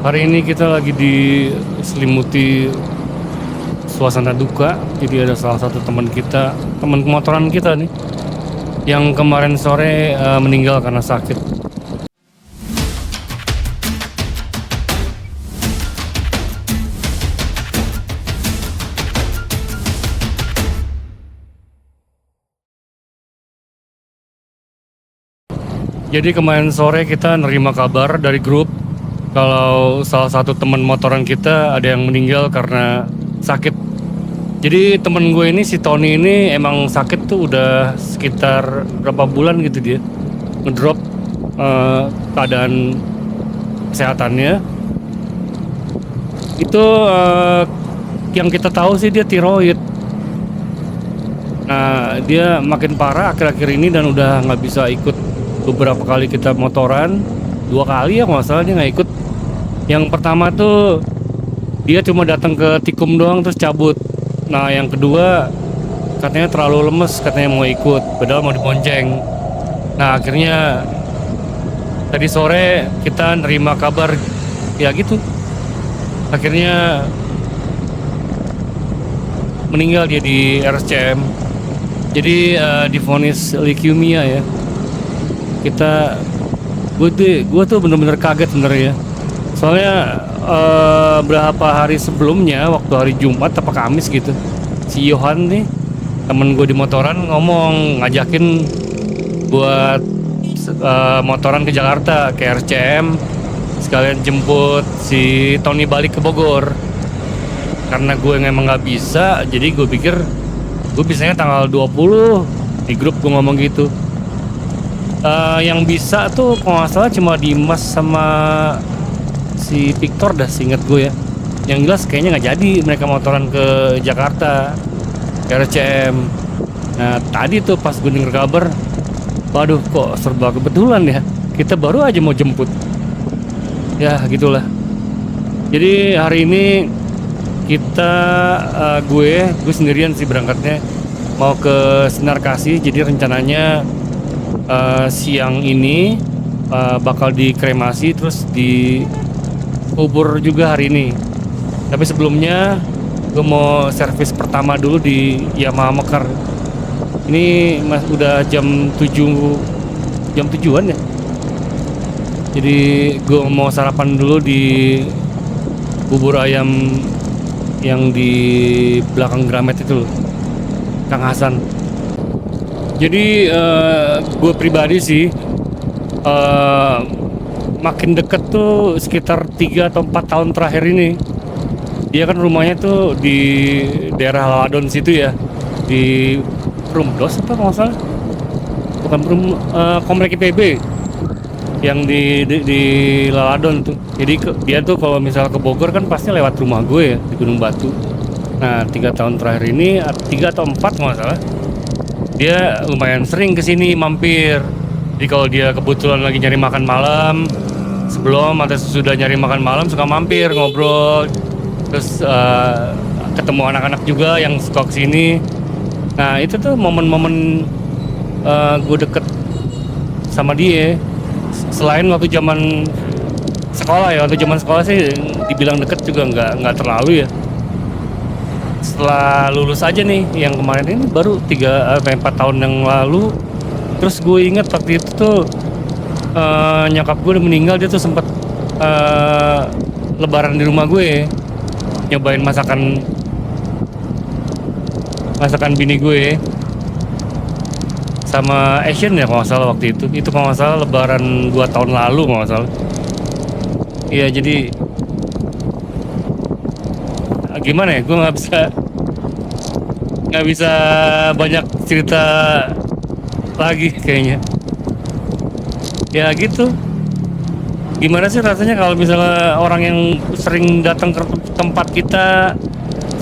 Hari ini kita lagi diselimuti suasana duka. Jadi ada salah satu teman kita, teman kemotoran kita nih, yang kemarin sore meninggal karena sakit. Jadi kemarin sore kita nerima kabar dari grup kalau salah satu teman motoran kita ada yang meninggal karena sakit. Jadi temen gue ini, si Tony ini emang sakit tuh udah sekitar berapa bulan gitu dia ngedrop keadaan kesehatannya. Itu yang kita tahu sih dia tiroid. Nah dia makin parah akhir-akhir ini dan udah nggak bisa ikut beberapa kali kita motoran. 2 kali ya kalau nggak salah dia nggak ikut. Yang pertama tuh dia cuma datang ke Tikum doang terus cabut. Nah yang kedua katanya terlalu lemes, katanya mau ikut padahal mau dibonceng. Nah akhirnya tadi sore kita nerima kabar ya gitu, akhirnya meninggal dia di RSCM. Jadi divonis leukemia ya. Gue tuh bener-bener kaget sebenarnya. Soalnya berapa hari sebelumnya waktu hari Jumat apa Kamis gitu, si Yohan nih temen gue di motoran ngomong ngajakin buat motoran ke Jakarta ke RCM, sekalian jemput si Tony balik ke Bogor. Karena gue emang nggak bisa, jadi gue pikir gue bisanya tanggal 20. Di grup gue ngomong gitu. Yang bisa tuh kalau nggak salah cuma Dimas sama si Victor dah, seinget gue ya. Yang jelas kayaknya nggak jadi mereka motoran ke Jakarta ke RCM. Nah tadi tuh pas gue denger kabar, waduh kok serba kebetulan ya, kita baru aja mau jemput. Ya gitulah. Jadi hari ini kita gue sendirian sih berangkatnya, mau ke Sinar Kasih. Jadi rencananya siang ini bakal dikremasi terus dikubur juga hari ini. Tapi sebelumnya gue mau servis pertama dulu di Yamaha Mekar. Ini udah jam 7-an ya. Jadi gue mau sarapan dulu di bubur ayam yang di belakang Gramet itu loh, Kang Hasan. Jadi gue pribadi sih makin deket tuh sekitar 3 atau 4 tahun terakhir ini. Dia kan rumahnya tuh di daerah Laladon situ ya, di Rumdos apa kalau nggak salah, bukan Komplek IPB yang di Laladon tuh. Jadi dia tuh kalau misal ke Bogor kan pasti lewat rumah gue ya di Gunung Batu. Nah 3 tahun terakhir ini, 3 atau 4 kalau nggak salah, dia lumayan sering kesini mampir. Jadi kalau dia kebetulan lagi nyari makan malam, sebelum atau sesudah nyari makan malam suka mampir ngobrol. Terus ketemu anak-anak juga yang suka kesini. Nah itu tuh momen-momen gue deket sama dia. Selain waktu zaman sekolah ya, waktu zaman sekolah sih dibilang deket juga nggak terlalu ya. Setelah lulus aja nih, yang kemarin ini baru 4 tahun yang lalu. Terus gue inget waktu itu tuh nyokap gue udah meninggal. Dia tuh sempet lebaran di rumah gue, nyobain masakan bini gue sama Asian ya kalau nggak salah waktu itu. Itu kalau nggak salah lebaran 2 tahun lalu kalau nggak salah. Iya jadi gimana ya, gue nggak bisa banyak cerita lagi kayaknya. Ya gitu. Gimana sih rasanya kalau misalnya orang yang sering datang ke tempat kita,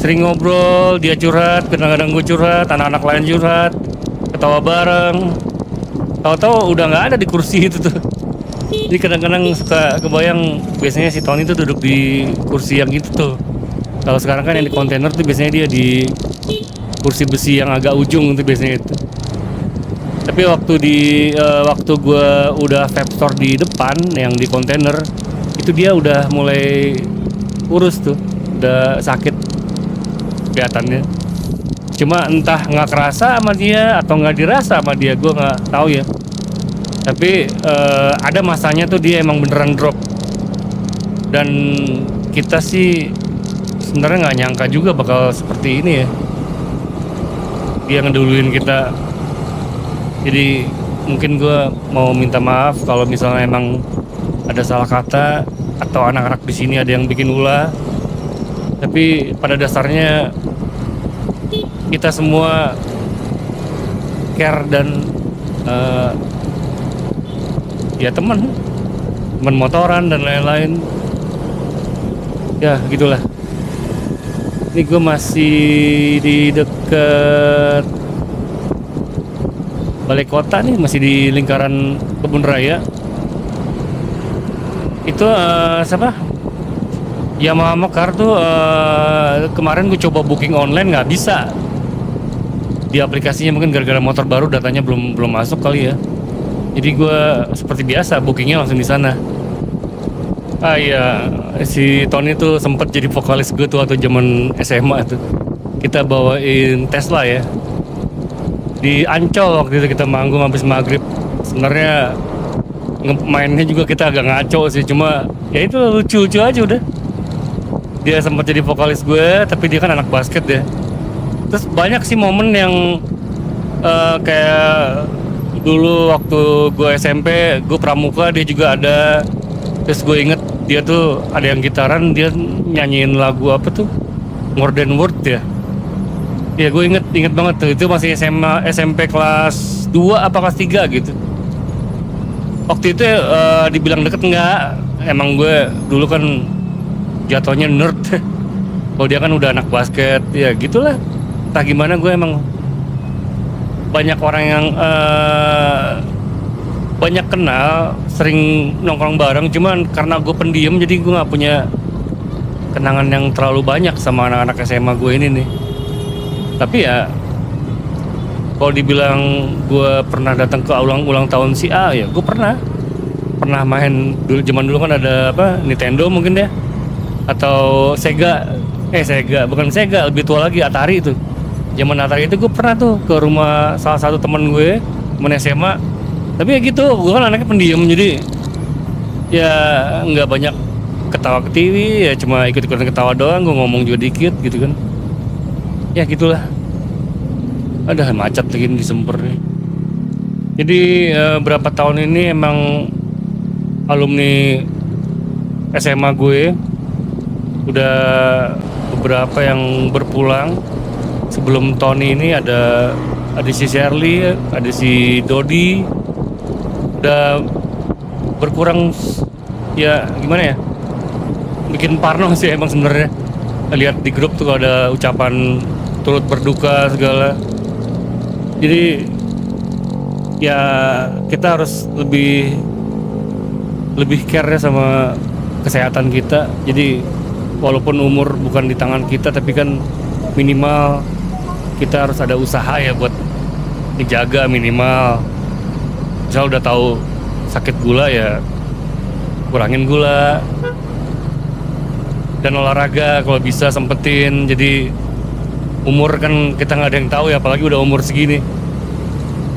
sering ngobrol, dia curhat, kadang-kadang gue curhat, anak-anak lain curhat, ketawa bareng, tahu-tahu udah nggak ada di kursi itu tuh. Jadi kadang-kadang suka kebayang, biasanya si Tony tuh duduk di kursi yang itu tuh. Kalau sekarang kan yang di kontainer tuh biasanya dia di kursi besi yang agak ujung tuh biasanya itu. Tapi waktu gue udah vape store di depan yang di kontainer, itu dia udah mulai kurus tuh, udah sakit kelihatannya. Cuma entah nggak kerasa sama dia atau nggak dirasa sama dia, gue nggak tahu ya. Tapi ada masanya tuh dia emang beneran drop. Dan kita sih sebenarnya nggak nyangka juga bakal seperti ini ya. Dia ngeduluin kita. Jadi mungkin gue mau minta maaf kalau misalnya emang ada salah kata atau anak-anak di sini ada yang bikin ulah. Tapi pada dasarnya kita semua care dan ya teman motoran dan lain-lain. Ya gitulah. Ini gue masih di deket balai kota nih, masih di lingkaran kebun raya. Itu siapa? Yamaha Mekar tuh kemarin gue coba booking online nggak bisa. Di aplikasinya mungkin gara-gara motor baru datanya belum masuk kali ya. Jadi gue seperti biasa bookingnya langsung di sana. Ah iya, si Tony tuh sempet jadi vokalis gue tuh waktu zaman SMA tuh. Kita bawain Tesla ya. Di Ancol waktu itu kita manggung habis maghrib. Sebenarnya mainnya juga kita agak ngaco sih, cuma ya itu lucu-lucu aja udah. Dia sempat jadi vokalis gue, tapi dia kan anak basket ya. Terus banyak sih momen yang kayak dulu waktu gue SMP, gue pramuka, dia juga ada. Terus gue inget dia tuh ada yang gitaran, dia nyanyiin lagu apa tuh, More Than Word ya. Ya gue inget banget tuh, itu masih SMA, SMP kelas 2 apa kelas 3 gitu. Waktu itu dibilang deket enggak, emang gue dulu kan jatuhnya nerd. Kalau dia kan udah anak basket, ya gitulah. Entah gimana gue emang banyak orang yang banyak kenal, sering nongkrong bareng. Cuman karena gue pendiam, jadi gue nggak punya kenangan yang terlalu banyak sama anak-anak SMA gue ini nih. Tapi ya kalau dibilang gue pernah datang ke ulang tahun si A, ya gue pernah main dulu. Zaman dulu kan ada apa, Nintendo mungkin ya, atau Sega bukan Sega, lebih tua lagi, Atari itu. Zaman Atari itu gue pernah tuh ke rumah salah satu temen gue, temen SMA. Tapi ya gitu, gue kan anaknya pendiam, jadi ya nggak banyak ketawa ke TV, ya cuma ikut-ikutan ketawa doang. Gue ngomong juga dikit gitu kan. Ya gitulah. Ada macet lagi di Semper nih. Jadi berapa tahun ini emang alumni SMA gue udah beberapa yang berpulang. Sebelum Tony ini ada si Shirley, ada si Dodi. Udah berkurang, ya gimana ya, bikin parno sih emang sebenarnya. Lihat di grup tuh ada ucapan turut berduka segala. Jadi ya kita harus lebih care ya sama kesehatan kita. Jadi walaupun umur bukan di tangan kita, tapi kan minimal kita harus ada usaha ya buat dijaga minimal. Misal udah tahu sakit gula, ya kurangin gula, dan olahraga kalau bisa sempetin. Jadi umur kan kita nggak ada yang tahu ya, apalagi udah umur segini.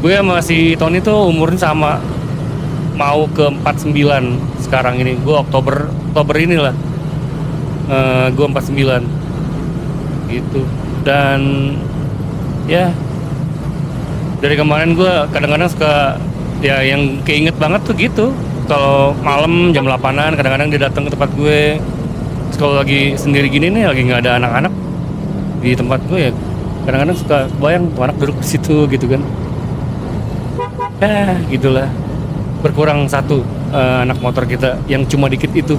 Gue sama si Tony tuh umurnya sama, mau ke 49 sekarang ini. Gue Oktober inilah, gue 49 gitu. Dan ya dari kemarin gue kadang-kadang suka, ya yang keinget banget tuh gitu, kalau malam jam 8-an kadang-kadang dia datang ke tempat gue. Terus kalau lagi sendiri gini nih, lagi nggak ada anak-anak di tempat gue, ya kadang-kadang suka bayang tuh anak duduk di situ gitu kan. Ya gitulah, berkurang satu anak motor kita yang cuma dikit itu.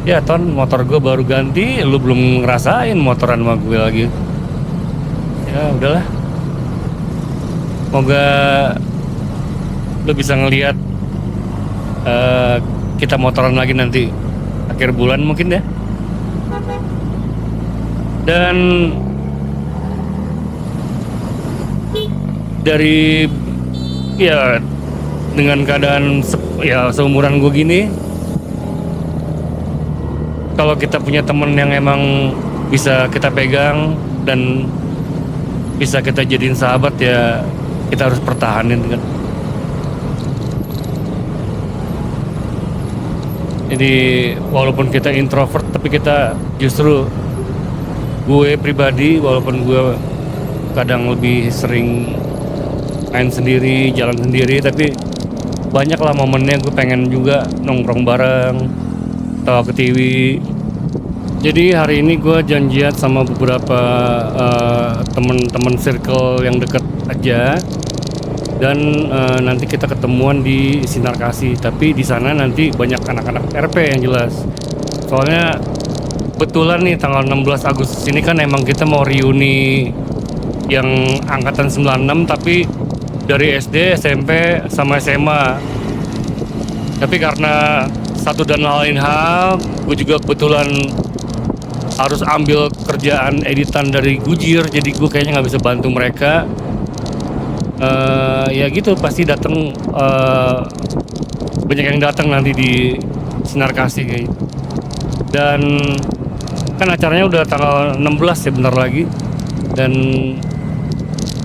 Ya Ton, motor gue baru ganti, lu belum ngerasain motoran sama gue lagi. Ya udahlah, semoga lu bisa ngelihat kita motoran lagi nanti akhir bulan mungkin ya. Dan dari ya dengan keadaan ya seumuran gue gini, kalau kita punya temen yang emang bisa kita pegang dan bisa kita jadiin sahabat, ya kita harus pertahanin kan. Jadi walaupun kita introvert, tapi kita justru, gue pribadi walaupun gue kadang lebih sering main sendiri, jalan sendiri, tapi banyak lah momennya gue pengen juga nongkrong bareng, tawa ke TV. Jadi hari ini gue janjian sama beberapa temen-temen circle yang deket aja, dan nanti kita ketemuan di Sinar Kasih. Tapi di sana nanti banyak anak-anak RP yang jelas. Soalnya kebetulan nih tanggal 16 Agustus ini kan emang kita mau reuni yang angkatan 96, tapi dari SD, SMP, sama SMA. Tapi karena satu dan lain hal, gue juga kebetulan harus ambil kerjaan editan dari Gujir, jadi gue kayaknya nggak bisa bantu mereka. Ya gitu, pasti datang, banyak yang datang nanti di Sinar Kasih kayaknya. Dan kan acaranya udah tanggal 16 ya, bentar lagi. Dan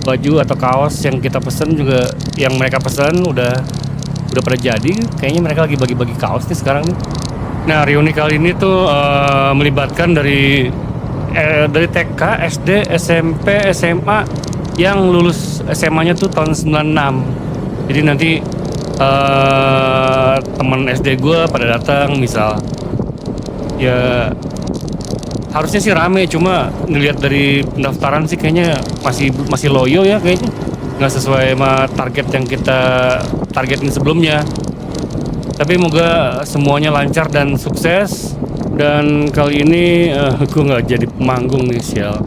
baju atau kaos yang kita pesen juga, yang mereka pesen udah pada jadi. Kayaknya mereka lagi bagi-bagi kaos nih sekarang nih. Nah, reuni kali ini tuh melibatkan dari TK, SD, SMP, SMA yang lulus SMA-nya tuh tahun 96. Jadi nanti teman SD gue pada datang, misal ya harusnya sih rame, cuma ngelihat dari pendaftaran sih kayaknya masih loyo ya, kayaknya nggak sesuai sama target yang kita targetin sebelumnya. Tapi moga semuanya lancar dan sukses. Dan kali ini gue nggak jadi pemanggung nih, sial.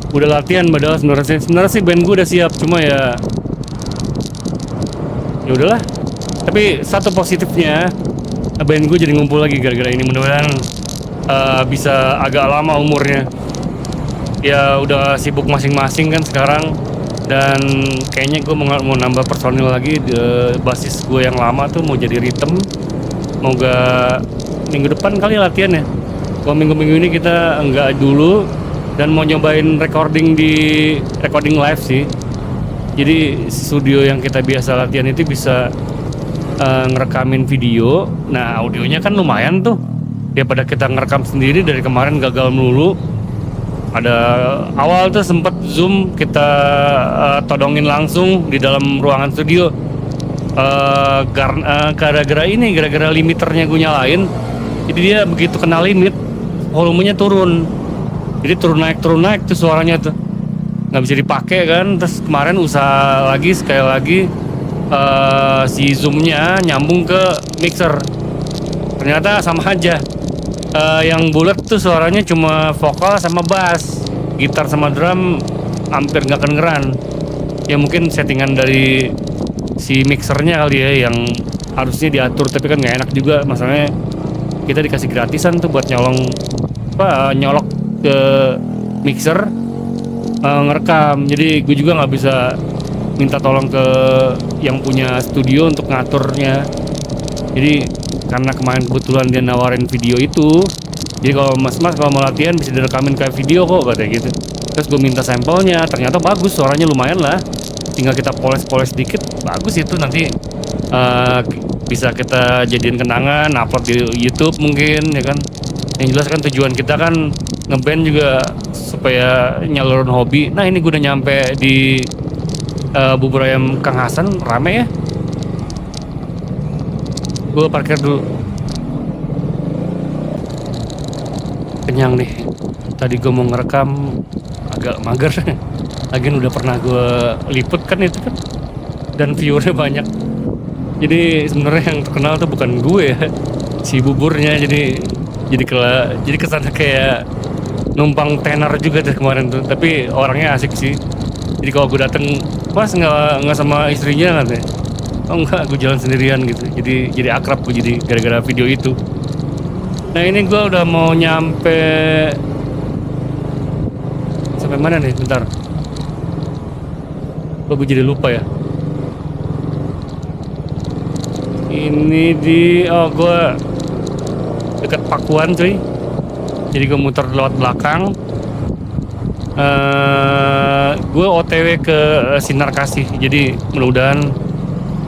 Udah latihan padahal sebenarnya sih band gue udah siap, cuma ya udahlah. Tapi satu positifnya, band gue jadi ngumpul lagi gara-gara ini. Mudah-mudahan bisa agak lama umurnya. Ya udah sibuk masing-masing kan sekarang, dan kayaknya gue mau nambah personil lagi. Basis gue yang lama tuh mau jadi Rhythm. Moga minggu depan kali latihan ya. Kalau minggu-minggu ini kita enggak dulu, dan mau nyobain recording live sih. Jadi studio yang kita biasa latihan itu bisa ngerekamin video. Nah, audionya kan lumayan tuh, daripada kita ngerekam sendiri. Dari kemarin gagal melulu. Ada awal tuh sempet Zoom kita todongin langsung di dalam ruangan studio. Gara-gara limiternya gue nyalain, jadi dia begitu kena limit volumenya turun. Jadi turun naik tuh suaranya tuh nggak bisa dipakai kan. Terus kemarin usaha lagi sekali lagi, si zoomnya nyambung ke mixer, ternyata sama aja. Yang bulat tuh suaranya cuma vokal sama bass, gitar sama drum hampir nggak kedengeran. Ya mungkin settingan dari si mixernya kali ya yang harusnya diatur, tapi kan nggak enak juga. Masalahnya kita dikasih gratisan tuh buat nyolok ke mixer, ngerekam. Jadi gue juga nggak bisa minta tolong ke yang punya studio untuk ngaturnya. Jadi karena kemarin kebetulan dia nawarin video itu, jadi kalau mas kalau mau latihan bisa direkamin kayak video kok, katanya gitu. Terus gue minta sampelnya, ternyata bagus, suaranya lumayan lah. Tinggal kita poles dikit, bagus itu. Nanti bisa kita jadiin kenangan, upload di YouTube mungkin ya kan. Yang jelas kan tujuan kita kan ngeband juga supaya nyalurin hobi. Nah, ini gue udah nyampe di bubur ayam Kang Hasan, rame ya. Gue parkir dulu. Kenyang nih. Tadi gue mau ngerekam agak mager. Lagian udah pernah gue liput kan itu kan, dan viewernya banyak. Jadi sebenarnya yang terkenal tuh bukan gue ya, si buburnya. Jadi kesana kayak numpang tenar juga deh kemarin tuh. Tapi orangnya asik sih. Jadi kalau gue dateng, mas nggak sama istrinya kan ya? Oh enggak, gue jalan sendirian gitu. Jadi akrab gue jadi gara-gara video itu. Nah, ini gue udah mau nyampe. Sampai mana nih? Bentar. Gue jadi lupa ya. Ini di gue deket Pakuan cuy. Jadi gue muter lewat belakang. Gue OTW ke Sinar Kasih. Jadi mudah-mudahan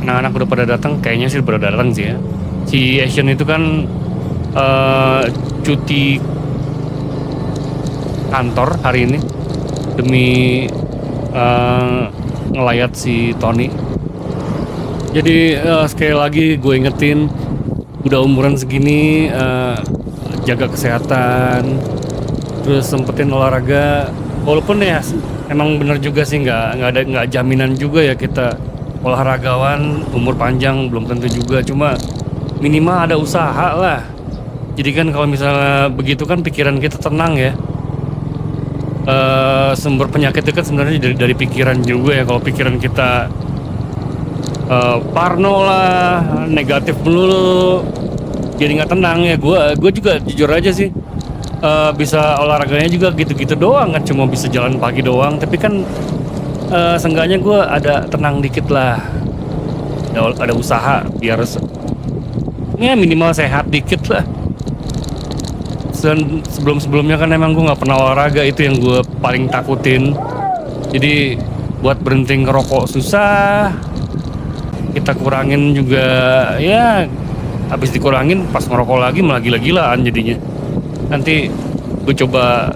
anak-anak udah pada datang. Kayaknya sih udah datang sih ya. Si Asian itu kan cuti kantor hari ini demi ngelayat si Tony. Jadi sekali lagi gue ingetin, udah umuran segini, jaga kesehatan, terus sempetin olahraga. Walaupun ya emang bener juga sih nggak jaminan juga ya kita olahragawan umur panjang, belum tentu juga. Cuma minimal ada usaha lah. Jadi kan kalau misalnya begitu kan pikiran kita tenang ya. Sumber penyakit itu kan sebenarnya dari pikiran juga ya. Kalau pikiran kita parno lah, negatif melulu, jadi nggak tenang ya. Gue juga jujur aja sih, bisa olahraganya juga gitu-gitu doang kan, cuma bisa jalan pagi doang. Tapi kan seenggaknya gue ada tenang dikit lah, ada usaha biar ya minimal sehat dikit lah. Sebelum-sebelumnya kan emang gue nggak pernah olahraga, itu yang gue paling takutin. Jadi buat berhenti ngerokok susah, kita kurangin juga ya, habis dikurangin pas ngerokok lagi malah gila-gilaan jadinya. Nanti gue coba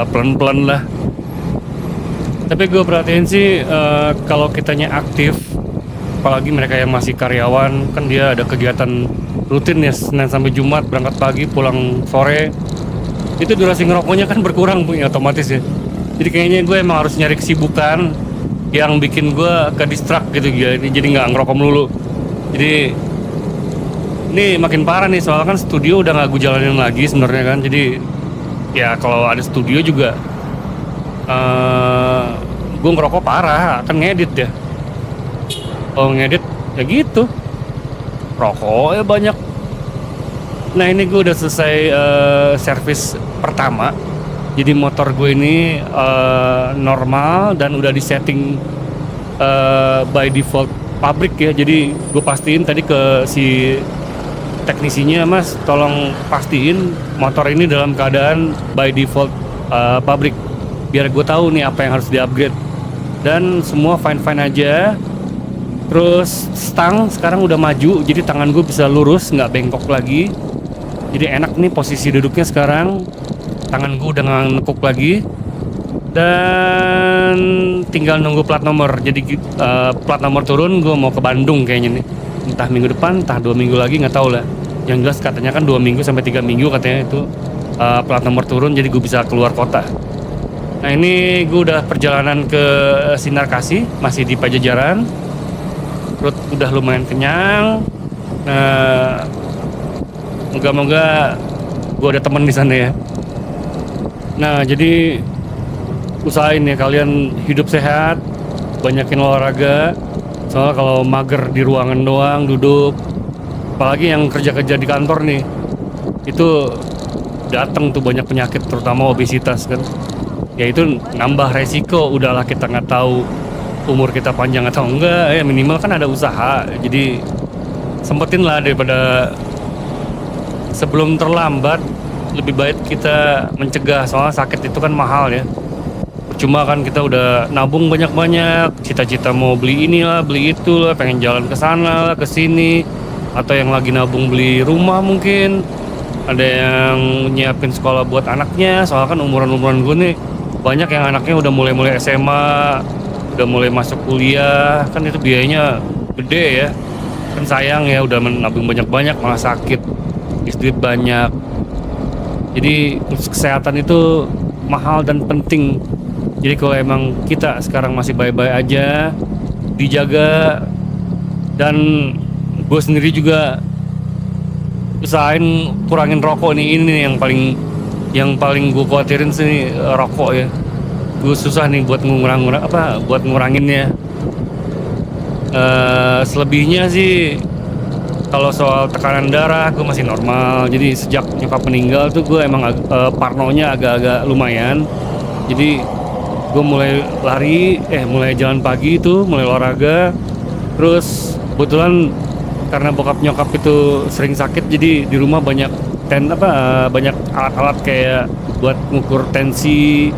pelan-pelan lah. Tapi gue perhatiin sih kalau kitanya aktif, apalagi mereka yang masih karyawan, kan dia ada kegiatan rutin ya, Senin sampai Jumat, berangkat pagi pulang sore, itu durasi ngerokoknya kan berkurang punya otomatis ya. Jadi kayaknya gue emang harus nyari kesibukan yang bikin gue ke distract gitu ya, jadi nggak ngerokok melulu. Jadi ini makin parah nih, soalnya kan studio udah nggak gue jalanin lagi sebenarnya kan. Jadi ya kalau ada studio juga gue ngerokok parah, kan ngedit ya. Kalau ngedit ya gitu, rokok ya banyak. Nah ini gue udah selesai servis pertama. Jadi motor gue ini normal dan udah disetting by default pabrik ya. Jadi gue pastiin tadi ke si teknisinya, Mas tolong pastiin motor ini dalam keadaan by default pabrik, biar gue tahu nih apa yang harus di-upgrade. Dan semua fine-fine aja. Terus stang sekarang udah maju, jadi tangan gue bisa lurus, nggak bengkok lagi. Jadi enak nih posisi duduknya sekarang. Tangan gue udah nggak nekuk lagi. Dan tinggal nunggu plat nomor. Jadi plat nomor turun, gue mau ke Bandung kayaknya nih. Entah minggu depan, entah 2 minggu lagi, nggak tahu lah. Yang jelas katanya kan 2 minggu sampai 3 minggu katanya itu plat nomor turun, jadi gue bisa keluar kota. Nah ini gue udah perjalanan ke Sinar Kasih, masih di Pajajaran. Perut udah lumayan kenyang. Moga-moga gue ada temen di sana ya. Nah jadi usahain ya kalian hidup sehat, banyakin olahraga. Soalnya kalau mager di ruangan doang duduk, apalagi yang kerja-kerja di kantor nih, itu datang tuh banyak penyakit, terutama obesitas kan. Ya itu nambah resiko. Udahlah kita nggak tahu umur kita panjang atau enggak ya, minimal kan ada usaha. Jadi sempetin lah, daripada sebelum terlambat. Lebih baik kita mencegah, soalnya sakit itu kan mahal ya. Percuma kan kita udah nabung banyak-banyak, cita-cita mau beli inilah beli itu lah, pengen jalan ke sana lah ke sini, atau yang lagi nabung beli rumah, mungkin ada yang nyiapin sekolah buat anaknya. Soalnya kan umuran-umuran gue nih banyak yang anaknya udah mulai SMA, udah mulai masuk kuliah, kan itu biayanya gede ya. Kan sayang ya, udah menabung banyak-banyak malah sakit, istri banyak. Jadi kesehatan itu mahal dan penting. Jadi kalau emang kita sekarang masih baik-baik aja, dijaga. Dan gue sendiri juga usahain kurangin rokok nih. Ini yang paling gue khawatirin sih rokok ya. Gue susah nih buat nguranginnya. Selebihnya sih kalau soal tekanan darah gue masih normal. Jadi sejak nyokap meninggal tuh gue emang parnonya agak-agak lumayan. Jadi gue mulai jalan pagi itu, mulai olahraga. Terus kebetulan karena bokap nyokap itu sering sakit, jadi di rumah banyak banyak alat-alat kayak buat ngukur tensi,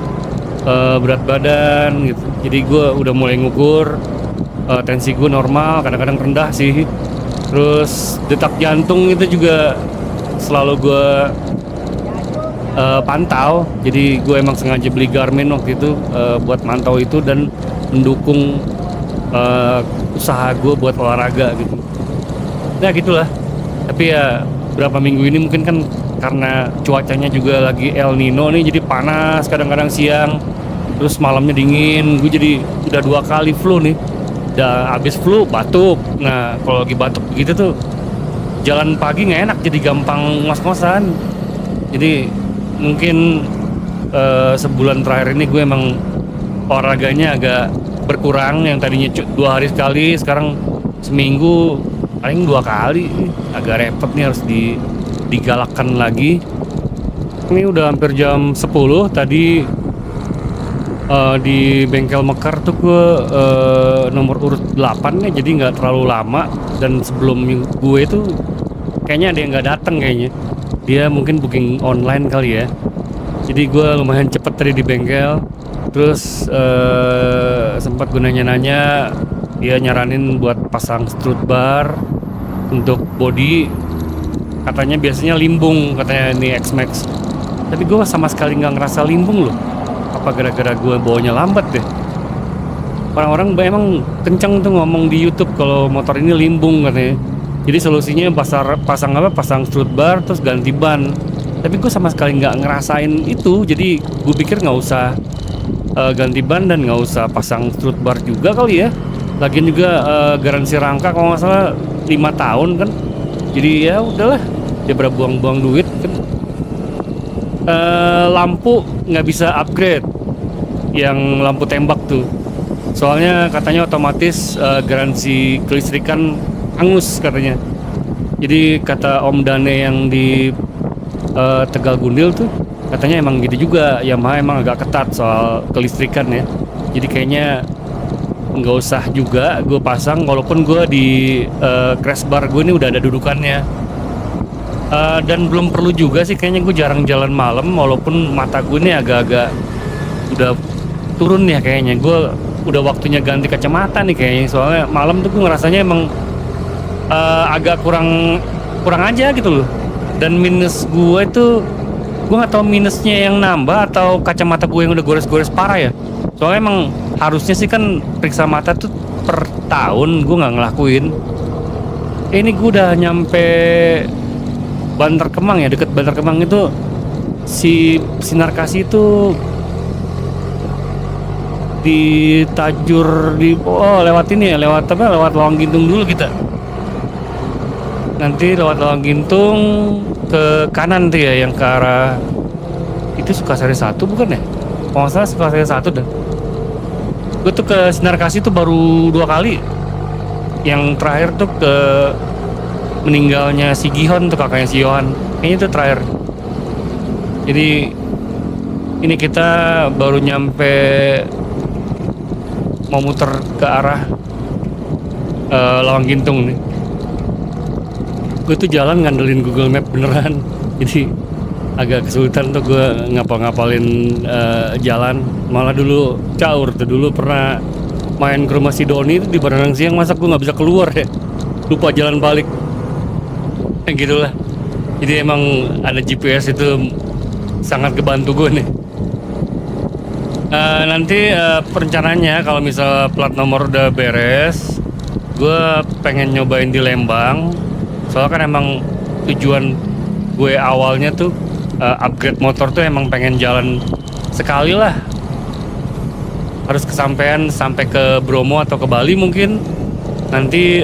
berat badan gitu. Jadi gue udah mulai ngukur, tensi gue normal, kadang-kadang rendah sih. Terus detak jantung itu juga selalu gue pantau. Jadi gue emang sengaja beli Garmin waktu itu buat mantau itu dan mendukung usaha gue buat olahraga gitu. Nah gitulah. Tapi ya berapa minggu ini mungkin kan karena cuacanya juga lagi El Nino nih, jadi panas kadang-kadang siang, terus malamnya dingin. Gue jadi udah 2 kali flu nih. Udah abis flu batuk. Nah kalau lagi batuk begitu tuh jalan pagi nggak enak, jadi gampang ngos-ngosan. Jadi mungkin sebulan terakhir ini gue emang olahraganya agak berkurang. Yang tadinya 2 hari sekali, sekarang seminggu paling 2 kali. Agak repot nih, harus digalakkan lagi. Ini udah hampir jam 10 tadi. Di bengkel Mekar tuh gue nomor urut 8 nih, jadi nggak terlalu lama. Dan sebelum gue itu kayaknya ada yang nggak datang kayaknya. Dia mungkin booking online kali ya. Jadi gue lumayan cepet tadi di bengkel. Terus sempat gue nanya-nanya, dia nyaranin buat pasang strut bar untuk body. Katanya biasanya limbung, katanya ini X-Max. Tapi gue sama sekali nggak ngerasa limbung loh. Apa gara-gara gue bawanya lambat deh? Orang-orang emang kenceng tuh ngomong di YouTube kalau motor ini limbung katanya. Jadi solusinya pasang strut bar terus ganti ban. Tapi gue sama sekali nggak ngerasain itu. Jadi gue pikir nggak usah ganti ban dan nggak usah pasang strut bar juga kali ya. Lagian juga garansi rangka kalau nggak salah 5 tahun kan. Jadi ya udahlah, daripada buang-buang duit kan. Lampu nggak bisa upgrade, yang lampu tembak tuh. Soalnya katanya otomatis garansi kelistrikan angus katanya. Jadi kata Om Dane yang di Tegal Gundil tuh, katanya emang gitu juga. Yamaha emang agak ketat soal kelistrikan ya. Jadi kayaknya nggak usah juga gue pasang, walaupun gue di crash bar gue ini udah ada dudukannya. Dan belum perlu juga sih, kayaknya gue jarang jalan malam, walaupun mata gue ini agak-agak udah turun ya kayaknya. Gue udah waktunya ganti kacamata nih kayaknya, soalnya malam tuh gue ngerasanya emang agak kurang aja gitu loh. Dan minus gue itu, gue nggak tahu minusnya yang nambah atau kacamata gue yang udah gores-gores parah ya. Soalnya emang harusnya sih kan periksa mata tuh per tahun, gue nggak ngelakuin. Ini gue udah nyampe Bantar Kemang ya, deket Bantar Kemang itu si Sinar Kasih itu di Tajur lewat ini ya, lewat Lawang Gintung dulu kita. Nanti lewat Lawang Gintung ke kanan tuh ya, yang ke arah itu Sukasari 1 bukan ya? Kalau nggak salah Sukasari 1 dah. Gue tuh ke Sinar Kasih tuh baru 2 kali. Yang terakhir tuh ke meninggalnya si Gihon tuh, kakaknya si Yohan. Kayaknya itu terakhir. Jadi ini kita baru nyampe, mau muter ke arah Lawang Gintung nih. Gue tuh jalan ngandelin Google Map beneran. Jadi agak kesulitan tuh gue ngapalin jalan. Malah dulu caur tuh, dulu pernah main ke rumah si Doni itu di Baranang Siang, masa gue nggak bisa keluar ya, lupa jalan balik. Gitulah. Jadi emang ada GPS itu sangat kebantu gue nih. Nanti perencanaannya kalau misal plat nomor udah beres, gue pengen nyobain di Lembang. Soalnya kan emang tujuan gue awalnya tuh upgrade motor tuh emang pengen jalan sekali lah. Harus kesampaian sampai ke Bromo atau ke Bali mungkin. Nanti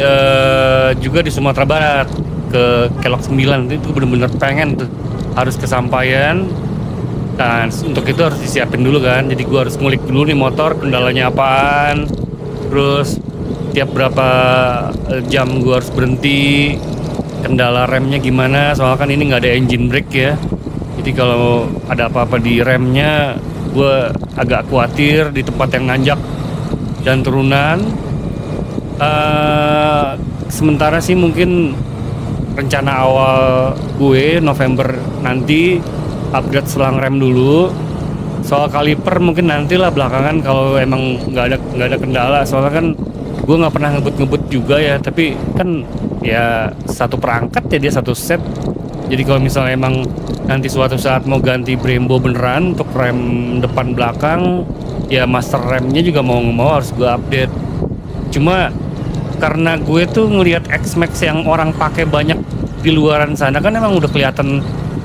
juga di Sumatera Barat ke Kelok 9 itu bener-bener pengen tuh, harus kesampaian. Dan untuk itu harus disiapin dulu kan. Jadi gue harus ngulik dulu nih motor, kendalanya apaan, terus tiap berapa jam gue harus berhenti, kendala remnya gimana. Soalnya kan ini nggak ada engine brake ya, jadi kalau ada apa-apa di remnya gue agak khawatir di tempat yang nanjak dan turunan. sementara sih mungkin rencana awal gue November nanti upgrade selang rem dulu. Soal kaliper mungkin nantilah belakangan kalau emang nggak ada kendala. Soalnya kan gue nggak pernah ngebut juga ya. Tapi kan ya satu perangkat ya, dia satu set. Jadi kalau misalnya emang nanti suatu saat mau ganti Brembo beneran untuk rem depan belakang, ya master remnya juga mau nggak mau harus gue update. Cuma karena gue tuh ngelihat X-Max yang orang pakai banyak di luaran sana kan emang udah kelihatan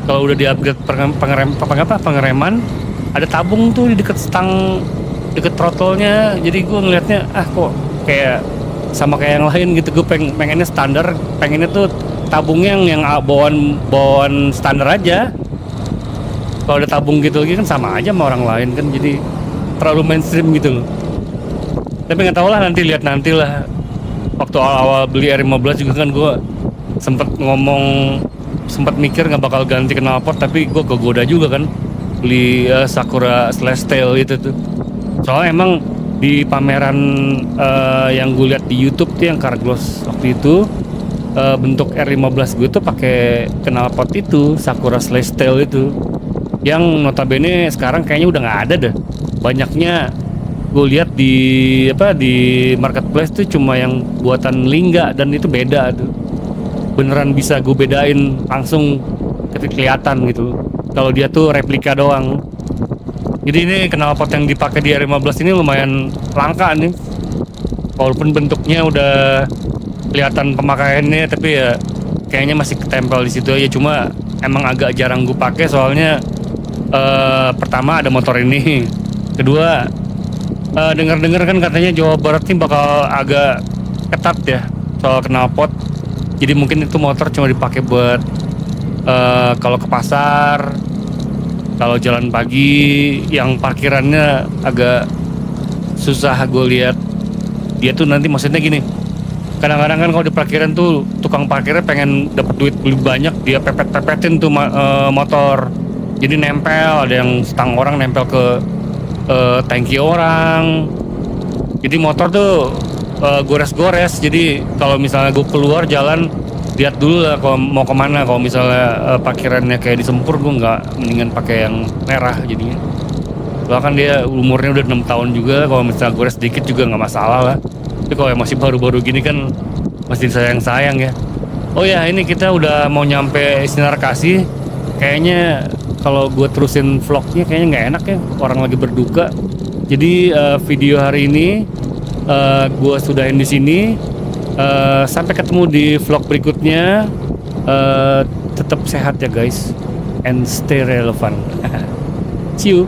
kalau udah di-upgrade pengereman ada tabung tuh di deket stang, deket throttle-nya. Jadi gue ngelihatnya kok kayak sama kayak yang lain gitu. Gue pengennya standar, pengennya tuh tabungnya yang bawaan standar aja. Kalau ada tabung gitu lagi kan sama aja sama orang lain kan, jadi terlalu mainstream gitu loh. Tapi nggak tahu lah, lihat nanti lah. Waktu awal-awal beli R15 juga kan gue sempat mikir nggak bakal ganti knalpot, tapi gue kegoda juga kan beli Sakura Celestial itu tuh. Soalnya emang di pameran yang gue lihat di YouTube tuh yang Carglass waktu itu, bentuk R15 gue tuh pakai knalpot itu Sakura Celestial itu, yang notabene sekarang kayaknya udah nggak ada deh. Banyaknya gue lihat di marketplace tuh cuma yang buatan Lingga, dan itu beda tuh, beneran bisa gue bedain langsung kelihatan gitu kalau dia tuh replika doang. Jadi ini knalpot yang dipakai di R15 ini lumayan langka nih, walaupun bentuknya udah kelihatan pemakaiannya, tapi ya kayaknya masih ketempel di situ aja. Cuma emang agak jarang gue pakai soalnya pertama ada motor ini, kedua dengar-dengar kan katanya Jawa Barat ini bakal agak ketat ya soal knalpot. Jadi mungkin itu motor cuma dipakai buat kalau ke pasar, kalau jalan pagi yang parkirannya agak susah. Gue lihat dia tuh nanti maksudnya gini, kadang-kadang kan kalau di parkiran tuh tukang parkirnya pengen dapat duit lebih banyak, dia pepet-pepetin tuh motor. Jadi nempel, ada yang stang orang nempel ke tangki orang. Jadi motor tuh gores-gores. Jadi kalau misalnya gue keluar jalan, lihat dulu lah kalau mau kemana. Kalau misalnya parkirannya kayak di Sempur, gue nggak, mendingan pakai yang merah jadinya. Soalnya kan dia umurnya udah 6 tahun juga. Kalau misalnya gores sedikit juga nggak masalah lah. Tapi kalau yang masih baru-baru gini kan masih sayang-sayang ya. Oh ya, ini kita udah mau nyampe Sinar Kasih. Kayaknya kalau gue terusin vlognya kayaknya nggak enak ya, orang lagi berduka. Jadi video hari ini gue sudahin di sini. Sampai ketemu di vlog berikutnya. Tetap sehat ya guys, and stay relevant. See you.